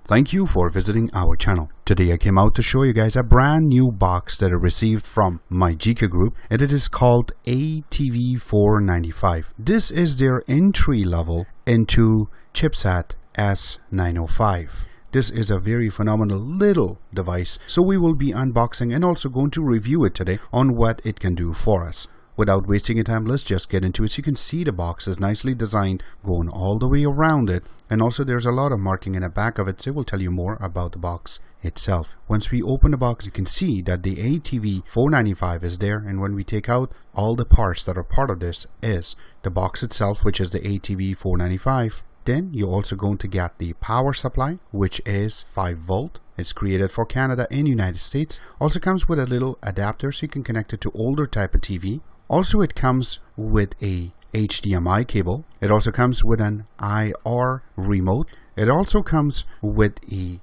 Thank you for visiting our channel. Today I came out to show you guys a brand new box that I received from Majika Group, and it is called ATV495. This is their entry level into chipset S905. This is a very phenomenal little device, so we will be unboxing and also going to review it today on what it can do for us. Without wasting your time, let's just get into it. So you can see the box is nicely designed, going all the way around it, and also there's a lot of marking in the back of it, so it will tell you more about the box itself. Once we open the box, you can see that the ATV495 is there, and when we take out all the parts that are part of this is the box itself, which is the ATV495. Then you're also going to get the power supply, which is 5 volt. It's created for Canada and United States. Also comes with a little adapter so you can connect it to older type of TV. Also, it comes with a HDMI cable. It also comes with an IR remote. It also comes with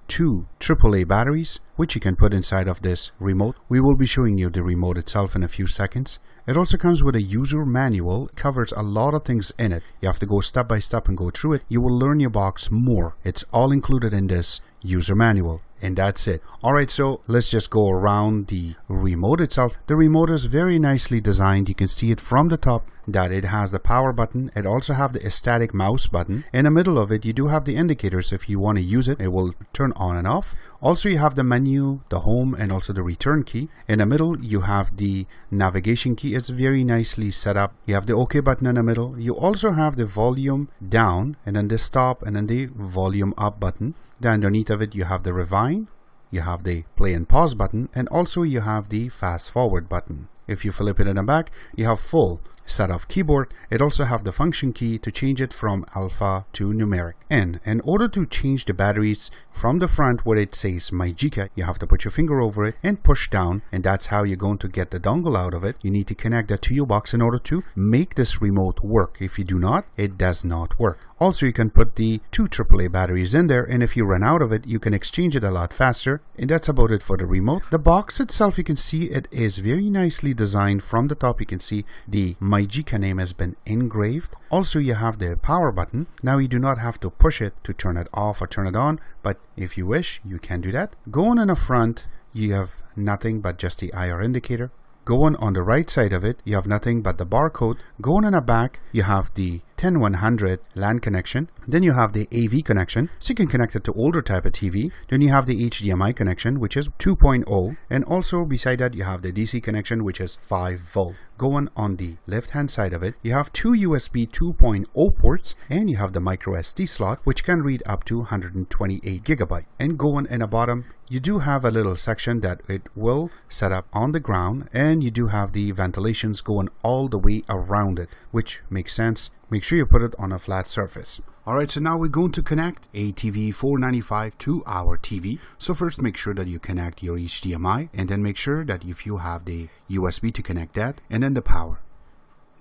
two AAA batteries, which you can put inside of this remote. We will be showing you the remote itself in a few seconds. It also comes with a user manual. It covers a lot of things in it. You have to go step by step and go through it. You will learn your box more. It's all included in this user manual. And that's it. Alright, so let's just go around the remote itself. The remote is very nicely designed. You can see it from the top that it has the power button. It also have the static mouse button. In the middle of it, you do have the indicators. If you want to use it, it will turn on and off. Also, you have the menu, the home, and also the return key. In the middle, you have the navigation key. It's very nicely set up. You have the OK button in the middle. You also have the volume down, and then the stop, and then the volume up button. Then underneath of it, you have the rewind. You have the play and pause button, and also you have the fast forward button. If you flip it in the back, you have full set of keyboard. It also have the function key to change it from alpha to numeric. And in order to change the batteries from the front where it says Majika, you have to put your finger over it and push down, and that's how you're going to get the dongle out of it. You need to connect that to your box in order to make this remote work. If you do not, it does not work. Also, you can put the two AAA batteries in there, and if you run out of it, you can exchange it a lot faster. And that's about it for the remote. The box itself, you can see it is very nicely designed. From the top, you can see the Majika name has been engraved. Also, you have the power button. Now, you do not have to push it to turn it off or turn it on, but if you wish, you can do that. Going in the front, you have nothing but just the IR indicator. Going on the right side of it, you have nothing but the barcode. Going in the back, you have the 10100 LAN connection. Then you have the AV connection, so you can connect it to older type of TV. Then you have the HDMI connection, which is 2.0, and also beside that you have the DC connection, which is 5 volt. Going on the left hand side of it, you have two USB 2.0 ports, and you have the micro SD slot, which can read up to 128 gigabyte. And going in the bottom, you do have a little section that it will set up on the ground, and you do have the ventilations going all the way around it, which makes sense. Make sure you put it on a flat surface. Alright, so now we're going to connect ATV495 to our TV. So first make sure that you connect your HDMI, and then make sure that if you have the USB to connect that, and then the power.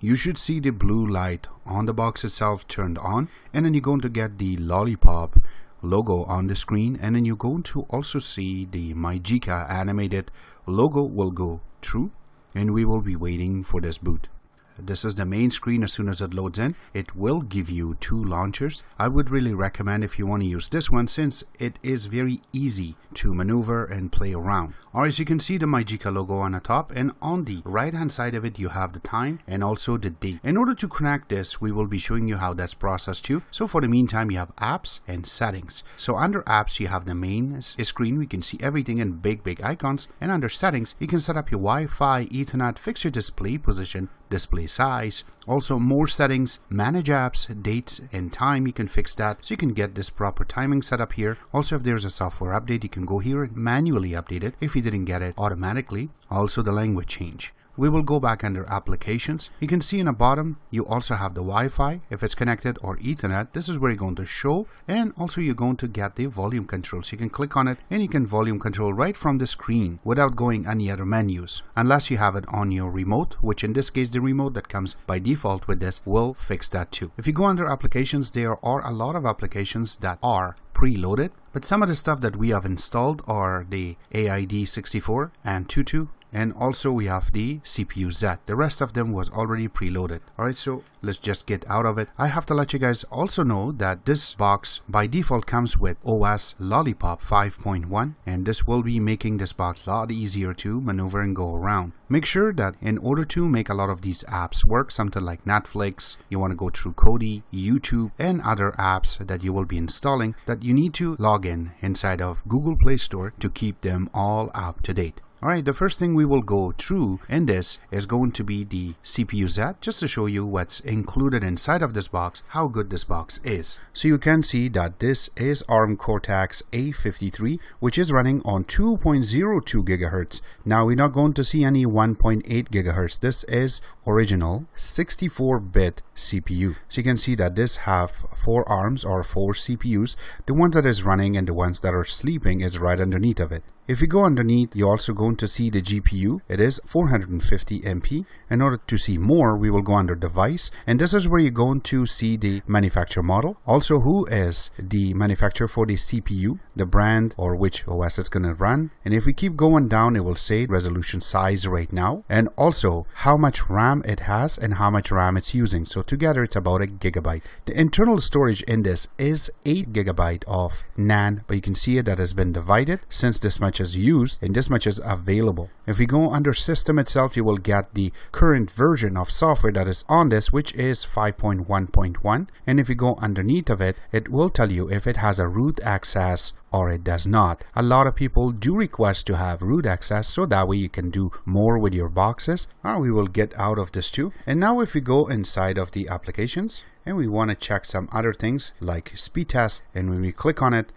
You should see the blue light on the box itself turned on, and then you're going to get the lollipop logo on the screen, and then you're going to also see the Majika animated logo will go through, and we will be waiting for this boot. This is the main screen. As soon as it loads in, it will give you two launchers. I would really recommend if you want to use this one, since it is very easy to maneuver and play around. Alright, so you can see the Majika logo on the top, and on the right hand side of it you have the time and also the date. In order to connect this, we will be showing you how that's processed too. So for the meantime, you have apps and settings. So under apps, you have the main screen. We can see everything in big icons, and under settings, you can set up your Wi-Fi, Ethernet, fix your display position, display size, also more settings, manage apps, dates and time. You can fix that, so you can get this proper timing set up here. Also, if there's a software update, you can go here and manually update it if you didn't get it automatically. Also the language change. We will go back under applications. You can see in the bottom, you also have the Wi-Fi. If it's connected or Ethernet, this is where you're going to show. And also you're going to get the volume control. So you can click on it and you can volume control right from the screen without going any other menus. Unless you have it on your remote, which in this case, the remote that comes by default with this will fix that too. If you go under applications, there are a lot of applications that are preloaded. But some of the stuff that we have installed are the AID64 and Tutu and also we have the CPU Z. The rest of them was already preloaded. Alright, so let's just get out of it. I have to let you guys also know that this box by default comes with OS Lollipop 5.1, and this will be making this box a lot easier to maneuver and go around. Make sure that in order to make a lot of these apps work, something like Netflix, you want to go through Kodi, YouTube, and other apps that you will be installing, that you need to log in inside of Google Play Store to keep them all up to date. Alright, the first thing we will go through in this is going to be the CPU Z, just to show you what's included inside of this box, how good this box is. So you can see that this is ARM Cortex A53, which is running on 2.02 GHz. Now we're not going to see any 1.8 GHz. This is original 64-bit CPU. So you can see that this have 4 ARMs or 4 CPUs. The ones that is running and the ones that are sleeping is right underneath of it. If you go underneath, you're also going to see the GPU. It is 450 MP. In order to see more, we will go under device, and this is where you're going to see the manufacturer model. Also, who is the manufacturer for the CPU, the brand, or which OS it's going to run. And if we keep going down, it will say resolution size right now, and also how much RAM it has and how much RAM it's using. So together it's about 1 GB. The internal storage in this is 8 GB of NAND, but you can see it that has been divided since this much is used and this much is available. If we go under system itself, you will get the current version of software that is on this, which is 5.1.1, and if you go underneath of it, it will tell you if it has a root access or it does not. A lot of people do request to have root access, so that way you can do more with your boxes. We will get out of this too. And now if we go inside of the applications and we want to check some other things like speed test, and when we click on it,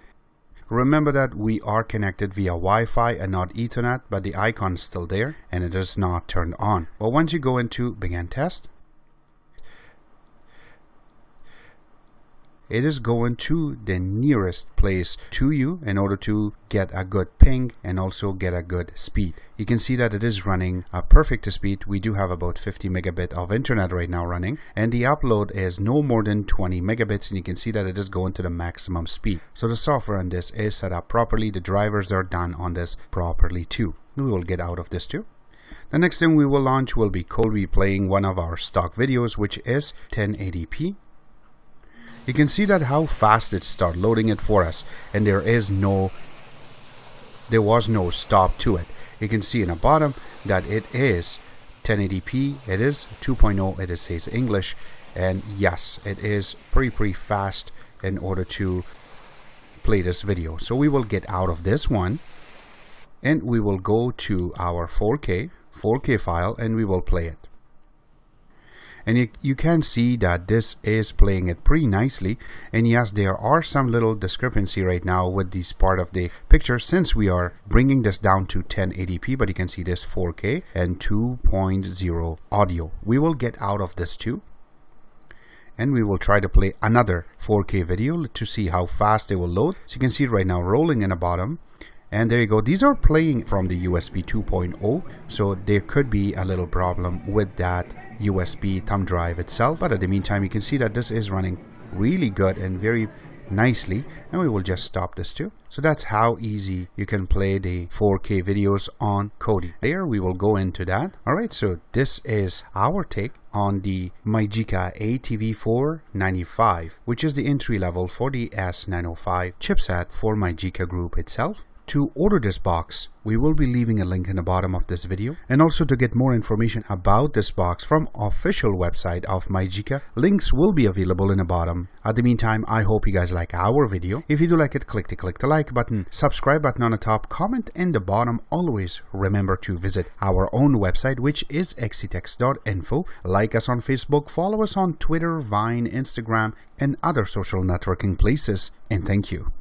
remember that we are connected via Wi-Fi and not Ethernet, but the icon is still there and it is not turned on. But once you go into begin test, it is going to the nearest place to you in order to get a good ping and also get a good speed. You can see that it is running a perfect speed. We do have about 50 megabit of internet right now running, and the upload is no more than 20 megabits, and you can see that it is going to the maximum speed. So the software on this is set up properly. The drivers are done on this properly too. We will get out of this too. The next thing we will launch will be Kodi playing one of our stock videos, which is 1080p. You can see that how fast it started loading it for us, and there was no stop to it. You can see in the bottom that it is 1080p, it is 2.0, it says English, and yes, it is pretty fast in order to play this video. So we will get out of this one and we will go to our 4K file and we will play it. And you can see that this is playing it pretty nicely. And yes, there are some little discrepancy right now with this part of the picture since we are bringing this down to 1080p, but you can see this 4K and 2.0 audio. We will get out of this too, and we will try to play another 4K video to see how fast it will load. So you can see it right now rolling in the bottom. And there you go. These are playing from the USB 2.0, so there could be a little problem with that USB thumb drive itself. But at the meantime, you can see that this is running really good and very nicely, and we will just stop this too. So that's how easy you can play the 4K videos on Kodi. There we will go into that. Alright, so this is our take on the Magica ATV495, which is the entry level for the S905 chipset for Magica Group itself. To order this box, we will be leaving a link in the bottom of this video, and also to get more information about this box from official website of Magica, links will be available in the bottom. At the meantime, I hope you guys like our video. If you do like it, click the like button, subscribe button on the top, comment in the bottom. Always remember to visit our own website, which is exitex.info. Like us on Facebook, follow us on Twitter, Vine, Instagram, and other social networking places, and thank you.